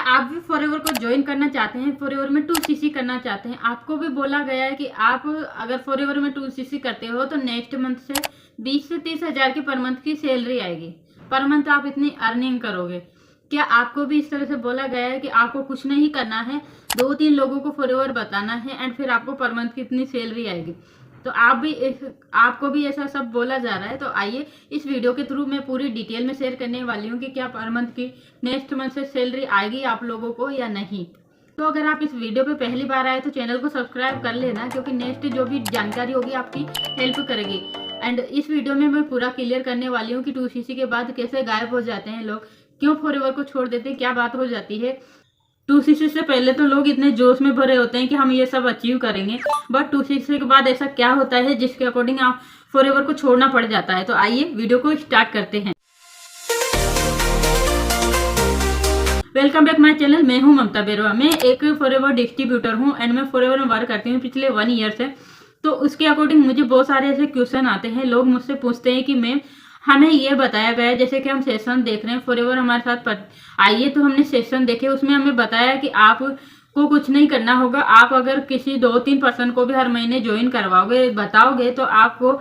आप भी फॉरएवर को ज्वाइन करना चाहते हैं, फॉरएवर में 2cc करना चाहते हैं, आपको भी बोला गया है कि आप अगर फॉरएवर में 2cc करते हो तो नेक्स्ट मंथ से 20 से 30 हज़ार की पर मंथ की सैलरी आएगी। पर मंथ आप इतनी अर्निंग करोगे। क्या आपको भी इस तरह से बोला गया है कि आपको कुछ नहीं करना है, 2-3 लोगों को फॉरएवर बताना है एंड फिर आपको पर मंथ की इतनी सैलरी आएगी? तो आपको भी ऐसा सब बोला जा रहा है। तो आइए इस वीडियो के थ्रू मैं पूरी डिटेल में शेयर करने वाली हूँ कि क्या पर मंथ की नेक्स्ट मंथ से सैलरी आएगी आप लोगों को या नहीं। तो अगर आप इस वीडियो पे पहली बार आए तो चैनल को सब्सक्राइब कर लेना, क्योंकि नेक्स्ट जो भी जानकारी होगी आपकी हेल्प करेगी। एंड इस वीडियो में मैं पूरा क्लियर करने वाली हूँ कि 2cc के बाद कैसे गायब हो जाते हैं लोग, क्यों फॉरएवर को छोड़ देते हैं, क्या बात हो जाती है। 2cc से पहले तो लोग इतने जोश में भरे होते हैं कि हम ये सब अचीव करेंगे, बट 2cc के बाद ऐसा क्या होता है जिसके अकॉर्डिंग आप फॉरएवर को छोड़ना पड़ जाता है। तो आइए वीडियो को स्टार्ट करते हैं। वेलकम बैक माय चैनल, मैं हूं ममता बेरवा। मैं एक फॉरएवर डिस्ट्रीब्यूटर हूं एंड मैं फॉरएवर में वर्क करती हूं पिछले 1 ईयर से। तो उसके अकॉर्डिंग मुझे बहुत सारे ऐसे क्वेश्चन आते हैं, लोग मुझसे पूछते हैं कि मैम हमें ये बताया गया है, जैसे कि हम सेशन देख रहे हैं, फॉरएवर हमारे साथ आइए तो हमने सेशन देखे, उसमें हमें बताया कि आपको कुछ नहीं करना होगा। आप अगर किसी 2-3 पर्सन को भी हर महीने ज्वाइन करवाओगे, बताओगे, तो आपको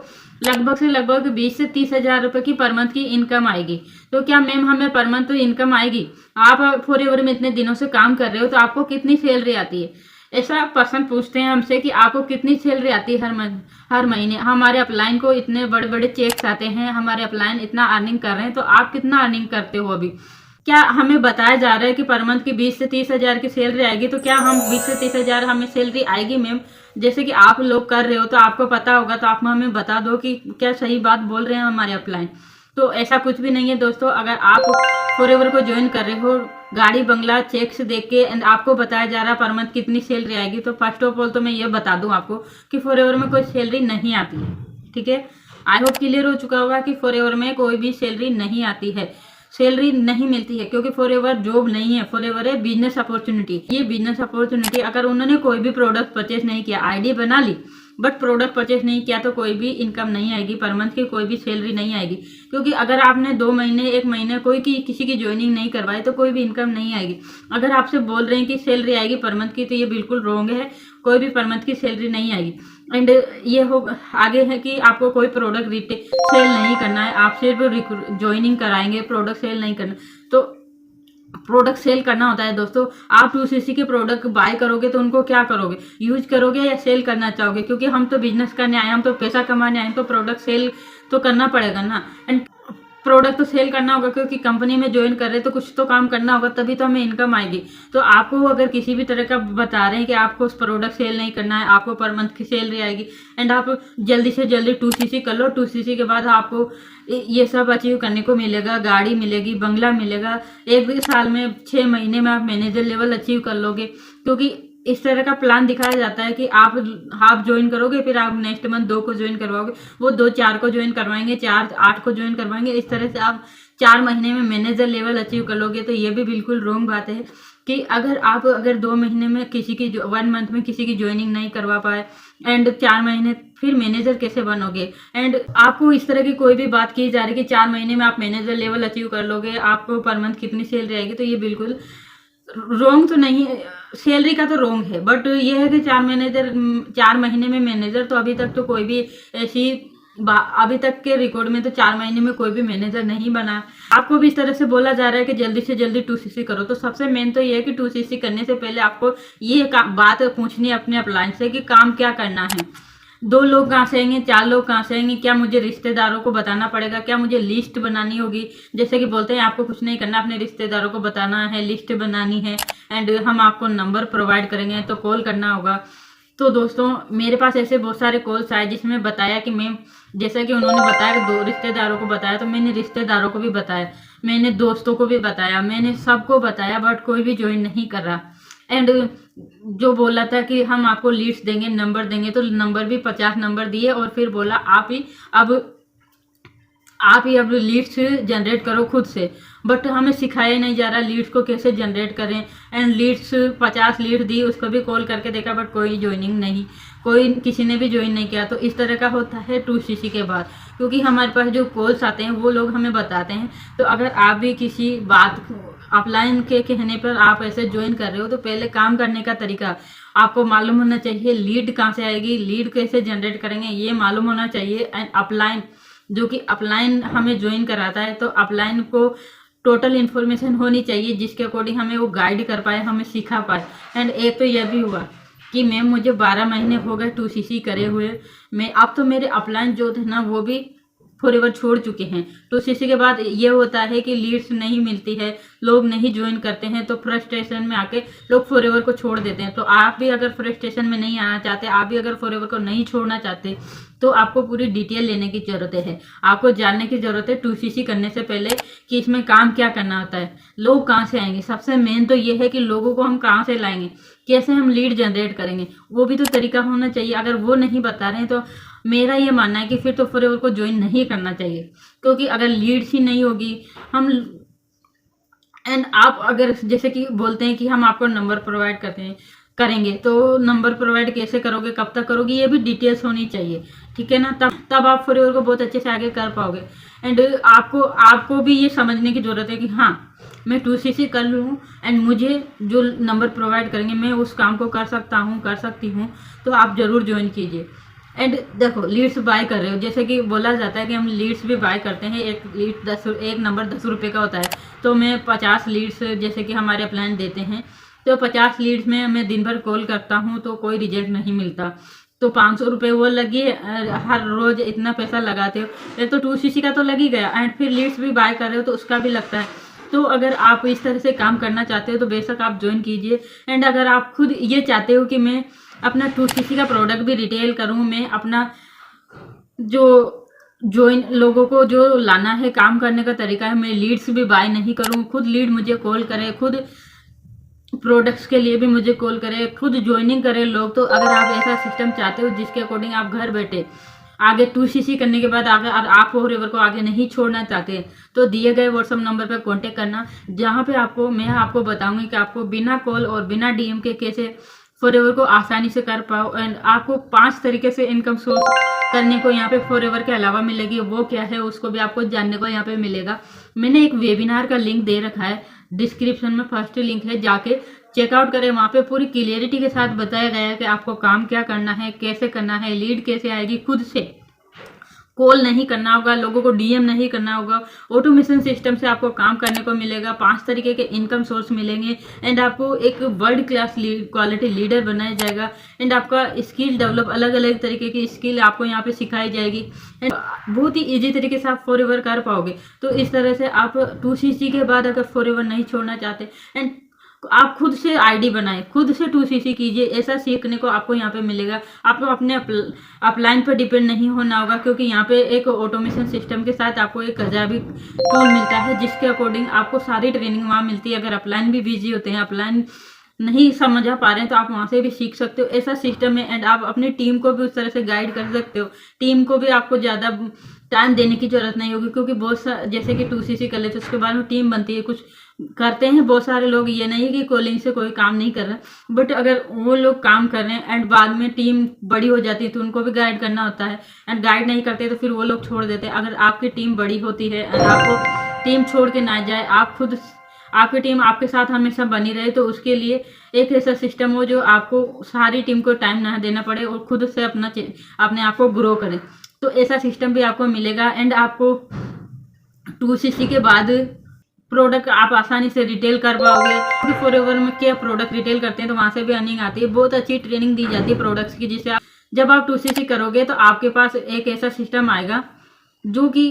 लगभग से लगभग 20 से 30 हज़ार रुपये की पर मंथ की इनकम आएगी। तो क्या मैम हमें पर मंथ तो इनकम आएगी? आप फॉरएवर में इतने दिनों से काम कर रहे हो तो आपको कितनी सैलरी आती है? ऐसा पर्सन पूछते हैं हमसे कि आपको कितनी सैलरी आती है हर महीने। हमारे अपलाइन को इतने बड़े बड़े चेक्स आते हैं, हमारे अपलाइन इतना अर्निंग कर रहे हैं, तो आप कितना अर्निंग करते हो अभी? क्या हमें बताया जा रहा है कि पर मंथ की 20 से 30 हज़ार की सैलरी आएगी? तो क्या हम 20 से 30 हज़ार हमें सैलरी आएगी मैम? जैसे कि आप लोग कर रहे हो तो आपको पता होगा, तो आप हमें बता दो कि क्या सही बात बोल रहे हैं हमारे अपलाइन। तो ऐसा कुछ भी नहीं है दोस्तों। अगर आप फॉरएवर को ज्वाइन कर रहे हो, गाड़ी बंगला चेक्स देख के एंड आपको बताया जा रहा है पर मंथ कितनी सैलरी आएगी, तो फर्स्ट ऑफ ऑल तो मैं ये बता दूं आपको कि फॉरएवर में कोई सैलरी नहीं आती है। ठीक है, आई होप क्लियर हो चुका होगा कि फॉरएवर में कोई भी सैलरी नहीं आती है, सैलरी नहीं मिलती है, क्योंकि फॉरएवर जॉब नहीं है, फॉरएवर है बिजनेस अपॉर्चुनिटी। ये बिजनेस अपॉर्चुनिटी, अगर उन्होंने कोई भी प्रोडक्ट परचेज नहीं किया, आईडी बना ली बट प्रोडक्ट परचेज नहीं किया, तो कोई भी इनकम नहीं आएगी, पर मंथ की कोई भी सैलरी नहीं आएगी। क्योंकि अगर आपने 2 महीने 1 महीने किसी की ज्वाइनिंग नहीं करवाई तो कोई भी इनकम नहीं आएगी। अगर आपसे बोल रहे हैं कि सैलरी आएगी पर मंथ की, तो ये बिल्कुल रॉन्ग है, कोई भी पर मंथ की सैलरी नहीं आएगी। एंड ये हो आगे है कि आपको कोई प्रोडक्ट सेल नहीं करना है, आप सिर्फ ज्वाइनिंग कराएंगे, प्रोडक्ट सेल नहीं करना। तो प्रोडक्ट सेल करना होता है दोस्तों। आप 2cc के प्रोडक्ट बाय करोगे तो उनको क्या करोगे, यूज करोगे या सेल करना चाहोगे? क्योंकि हम तो बिजनेस करने आए, हम तो पैसा कमाने आए, तो प्रोडक्ट सेल तो करना पड़ेगा ना। एंड प्रोडक्ट तो सेल करना होगा, क्योंकि कंपनी में ज्वाइन कर रहे तो कुछ तो काम करना होगा, तभी तो हमें इनकम आएगी। तो आपको अगर किसी भी तरह का बता रहे हैं कि आपको उस प्रोडक्ट सेल नहीं करना है, आपको पर मंथ की सैलरी आएगी एंड आप जल्दी से जल्दी 2cc कर लो, 2cc के बाद आपको ये सब अचीव करने को मिलेगा, गाड़ी मिलेगी, बंगला मिलेगा, 1 साल में 6 महीने में आप मैनेजर लेवल अचीव कर लोगे। क्योंकि इस तरह का प्लान दिखाया जाता है कि आप ज्वाइन करोगे, फिर आप नेक्स्ट मंथ 2 को ज्वाइन करवाओगे, वो 2 4 को ज्वाइन करवाएंगे, 4 8 को ज्वाइन करवाएंगे। इस तरह से आप 4 महीने में मैनेजर लेवल अचीव कर लोगे। तो ये भी बिल्कुल रॉन्ग बात है कि अगर 2 महीने में 1 मंथ में किसी की ज्वाइनिंग नहीं करवा पाए एंड 4 महीने फिर मैनेजर कैसे बनोगे? एंड आपको इस तरह की कोई भी बात की जा रही है कि 4 महीने में आप मैनेजर लेवल अचीव कर लोगे, आपको पर मंथ कितनी सैलरी आएगी, तो ये बिल्कुल रोंग तो नहीं है, सैलरी का तो रोंग है, बट ये है कि 4 महीने में मैनेजर, तो अभी तक तो कोई भी ऐसी अभी तक के रिकॉर्ड में तो 4 महीने में कोई भी मैनेजर नहीं बना। आपको भी इस तरह से बोला जा रहा है कि जल्दी से जल्दी 2cc करो। तो सबसे मेन तो ये है कि 2cc करने से पहले आपको ये बात पूछनी है अपने अपलाइन से कि काम क्या करना है। 2 लोग कहाँ से आएंगे, 4 लोग कहाँ से आएंगे? क्या मुझे रिश्तेदारों को बताना पड़ेगा? क्या मुझे लिस्ट बनानी होगी? जैसे कि बोलते हैं आपको कुछ नहीं करना, अपने रिश्तेदारों को बताना है, लिस्ट बनानी है एंड हम आपको नंबर प्रोवाइड करेंगे, तो कॉल करना होगा। तो दोस्तों मेरे पास ऐसे बहुत सारे कॉल्स आए जिसमें बताया कि मैं, जैसा कि उन्होंने बताया कि 2 रिश्तेदारों को बताया, तो मैंने रिश्तेदारों को भी बताया, मैंने दोस्तों को भी बताया, मैंने सबको बताया, बट कोई भी ज्वाइन नहीं कर रहा। एंड जो बोला था कि हम आपको लीड्स देंगे, नंबर देंगे, तो नंबर भी 50 नंबर दिए और फिर बोला आप ही अब लीड्स जनरेट करो खुद से। बट हमें सिखाया नहीं जा रहा लीड्स को कैसे जनरेट करें। एंड लीड्स 50 लीड दी, उसको भी कॉल करके देखा बट कोई ज्वाइनिंग नहीं, किसी ने भी ज्वाइन नहीं किया। तो इस तरह का होता है 2cc के बाद, क्योंकि हमारे पास जो कॉल्स आते हैं वो लोग हमें बताते हैं। तो अगर आप भी किसी बात अपलाइन के कहने पर आप ऐसे ज्वाइन कर रहे हो तो पहले काम करने का तरीका आपको मालूम होना चाहिए। लीड कहाँ से आएगी, लीड कैसे जनरेट करेंगे, ये मालूम होना चाहिए। एंड अपलाइन, जो कि अपलाइन हमें ज्वाइन कराता है, तो अपलाइन को टोटल इन्फॉर्मेशन होनी चाहिए जिसके अकॉर्डिंग हमें वो गाइड कर पाए, हमें सिखा पाए। एंड एक तो यह भी हुआ कि मैम मुझे 12 महीने हो गए 2cc करे हुए, मैं अब तो मेरे अपलाइन जो थे ना वो भी फॉरएवर छोड़ चुके हैं। 2cc के बाद ये होता है कि लीड्स नहीं मिलती है, लोग नहीं ज्वाइन करते हैं, तो फ्रस्ट्रेशन में आके लोग फॉरएवर को छोड़ देते हैं। तो आप भी अगर फ्रस्ट्रेशन में नहीं आना चाहते, आप भी अगर फॉरएवर को नहीं छोड़ना चाहते, तो आपको पूरी डिटेल लेने की जरूरत है। आपको जानने की जरूरत है 2cc करने से पहले कि इसमें काम क्या करना होता है, लोग कहाँ से आएंगे। सबसे मेन तो ये है कि लोगों को हम कहाँ से लाएंगे, कैसे हम लीड जनरेट करेंगे, वो भी तो तरीका होना चाहिए। अगर वो नहीं बता रहे हैं तो मेरा ये मानना है कि फिर तो फॉरएवर को ज्वाइन नहीं करना चाहिए, क्योंकि अगर लीड्स ही नहीं होगी हम। एंड आप अगर जैसे कि बोलते हैं कि हम आपको नंबर प्रोवाइड करते हैं करेंगे, तो नंबर प्रोवाइड कैसे करोगे, कब तक करोगे, ये भी डिटेल्स होनी चाहिए, ठीक है ना। तब आप फॉरएवर को बहुत अच्छे से आगे कर पाओगे। एंड आपको भी ये समझने की जरूरत है कि हाँ मैं 2cc कर लूँ एंड मुझे जो नंबर प्रोवाइड करेंगे मैं उस काम को कर सकता हूँ, कर सकती हूँ, तो आप ज़रूर ज्वाइन कीजिए। एंड देखो लीड्स बाय कर रहे हो, जैसे कि बोला जाता है कि हम लीड्स भी बाय करते हैं। एक नंबर 10 रुपये का होता है, तो मैं 50 लीड्स जैसे कि हमारे प्लान देते हैं, तो 50 लीड्स में मैं दिन भर कॉल करता हूँ तो कोई रिजल्ट नहीं मिलता, तो 500 रुपये वो लगे। हर रोज इतना पैसा लगाते हो, एक तो 2cc का तो लग ही गया, एंड फिर लीड्स भी बाय कर रहे हो तो उसका भी लगता है। तो अगर आप इस तरह से काम करना चाहते हो तो बेशक आप ज्वाइन कीजिए। एंड अगर आप खुद ये चाहते हो कि मैं अपना 2cc का प्रोडक्ट भी रिटेल करूं, मैं अपना जो ज्वाइन लोगों को जो लाना है, काम करने का तरीका है, मैं लीड्स भी बाय नहीं करूं, खुद लीड मुझे कॉल करे, खुद प्रोडक्ट्स के लिए भी मुझे कॉल करे, खुद ज्वाइनिंग करे लोग। तो अगर आप ऐसा सिस्टम चाहते हो जिसके अकॉर्डिंग आप घर बैठे आगे 2cc करने के बाद अगर आप फॉरएवर को आगे नहीं छोड़ना चाहते, तो दिए गए व्हाट्सएप नंबर पर कांटेक्ट करना, जहां पे मैं आपको बताऊंगी कि आपको बिना कॉल और बिना डीएम के कैसे फॉरएवर को आसानी से कर पाओ। एंड आपको 5 तरीके से इनकम सोर्स करने को यहाँ पे फॉरएवर के अलावा मिलेगी, वो क्या है उसको भी आपको जानने को यहाँ पे मिलेगा। मैंने एक वेबिनार का लिंक दे रखा है डिस्क्रिप्शन में, फर्स्ट लिंक है, जाके चेकआउट करें। वहाँ पे पूरी क्लियरिटी के साथ बताया गया है कि आपको काम क्या करना है, कैसे करना है, लीड कैसे आएगी, खुद से कॉल नहीं करना होगा, लोगों को डीएम नहीं करना होगा, ऑटोमेशन सिस्टम से आपको काम करने को मिलेगा, 5 तरीके के इनकम सोर्स मिलेंगे, एंड आपको एक वर्ल्ड क्लास क्वालिटी लीडर बनाया जाएगा। एंड आपका स्किल डेवलप, अलग अलग तरीके की स्किल आपको यहाँ पे सिखाई जाएगी, एंड बहुत ही ईजी तरीके से आप फॉरएवर कर पाओगे। तो इस तरह से आप 2cc के बाद अगर फॉरएवर नहीं छोड़ना चाहते, एंड आप खुद से आईडी बनाएं, खुद से 2cc कीजिए, ऐसा सीखने को आपको यहाँ पे मिलेगा। आपको अपने अपलाइन पर डिपेंड नहीं होना होगा, क्योंकि यहाँ पे एक ऑटोमेशन सिस्टम के साथ आपको एक गजाबी टूल मिलता है जिसके अकॉर्डिंग आपको सारी ट्रेनिंग वहाँ मिलती है। अगर अपलाइन भी बिजी होते हैं, अपलाइन नहीं समझ आ पा रहे हैं, तो आप वहाँ से भी सीख सकते हो, ऐसा सिस्टम है। एंड आप अपनी टीम को भी उस तरह से गाइड कर सकते हो, टीम को भी आपको ज़्यादा टाइम देने की जरूरत नहीं होगी, क्योंकि बहुत जैसे कि 2cc कर लेते उसके बाद में टीम बनती है, कुछ करते हैं बहुत सारे लोग। ये नहीं है कि कॉलिंग से कोई काम नहीं कर रहा, बट अगर वो लोग काम कर रहे हैं एंड बाद में टीम बड़ी हो जाती है तो उनको भी गाइड करना होता है, एंड गाइड नहीं करते तो फिर वो लोग छोड़ देते हैं। अगर आपकी टीम बड़ी होती है एंड आपको टीम छोड़ के ना जाए, आप खुद आपकी टीम आपके साथ हमेशा बनी रहे, तो उसके लिए एक ऐसा सिस्टम हो जो आपको सारी टीम को टाइम ना देना पड़े और खुद से अपने आप को ग्रो करें, तो ऐसा सिस्टम भी आपको मिलेगा। एंड आपको 2cc के बाद प्रोडक्ट आप आसानी से रिटेल कर पाओगे, क्योंकि फॉरएवर में क्या प्रोडक्ट रिटेल करते हैं तो वहाँ से भी अर्निंग आती है। बहुत अच्छी ट्रेनिंग दी जाती है प्रोडक्ट्स की, जिससे जब आप 2cc करोगे तो आपके पास एक ऐसा सिस्टम आएगा, जो कि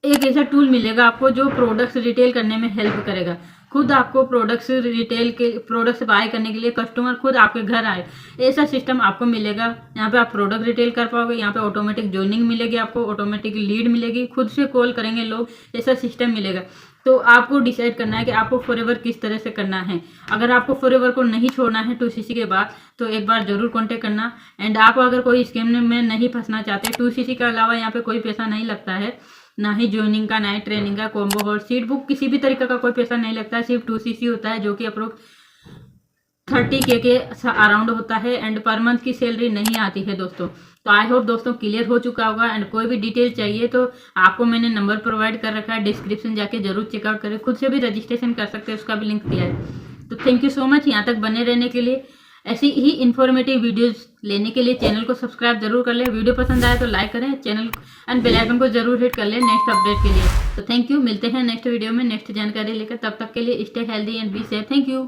एक ऐसा टूल मिलेगा आपको जो प्रोडक्ट्स रिटेल करने में हेल्प करेगा। खुद आपको प्रोडक्ट्स बाय करने के लिए कस्टमर खुद आपके घर आए, ऐसा सिस्टम आपको मिलेगा। यहाँ पे आप प्रोडक्ट रिटेल कर पाओगे, यहाँ पे ऑटोमेटिक ज्वाइनिंग मिलेगी, आपको ऑटोमेटिक लीड मिलेगी, खुद से कॉल करेंगे लोग, ऐसा सिस्टम मिलेगा। तो आपको डिसाइड करना है कि आपको फॉरएवर किस तरह से करना है। अगर आपको फॉरएवर को नहीं छोड़ना है 2cc के बाद, तो एक बार जरूर कांटेक्ट करना। एंड आप अगर कोई स्कीम में नहीं फंसना चाहते, 2cc के अलावा यहाँ पे कोई पैसा नहीं लगता है, ना ही ज्वाइनिंग का, ना ही ट्रेनिंग का, कॉम्बो और सीट बुक, किसी भी तरीके का कोई पैसा नहीं लगता है, सिर्फ 2cc होता है, जो कि अप्रोक्स 30K के अराउंड होता है एंड पर मंथ की सैलरी नहीं आती है दोस्तों। तो आई होप दोस्तों क्लियर हो चुका होगा। एंड कोई भी डिटेल चाहिए तो आपको मैंने नंबर प्रोवाइड कर रखा है, डिस्क्रिप्शन जाके जरूर चेकआउट करें, खुद से भी रजिस्ट्रेशन कर सकते हैं, उसका भी लिंक दिया है। तो थैंक यू सो मच यहाँ तक बने रहने के लिए। ऐसी ही इन्फॉर्मेटिव वीडियोस लेने के लिए चैनल को सब्सक्राइब जरूर कर लें। वीडियो पसंद आए तो लाइक करें, चैनल एंड बेल आइकन को जरूर हिट कर लें नेक्स्ट अपडेट के लिए। तो थैंक यू, मिलते हैं नेक्स्ट वीडियो में नेक्स्ट जानकारी लेकर। तब तक के लिए stay healthy and be safe. Thank you.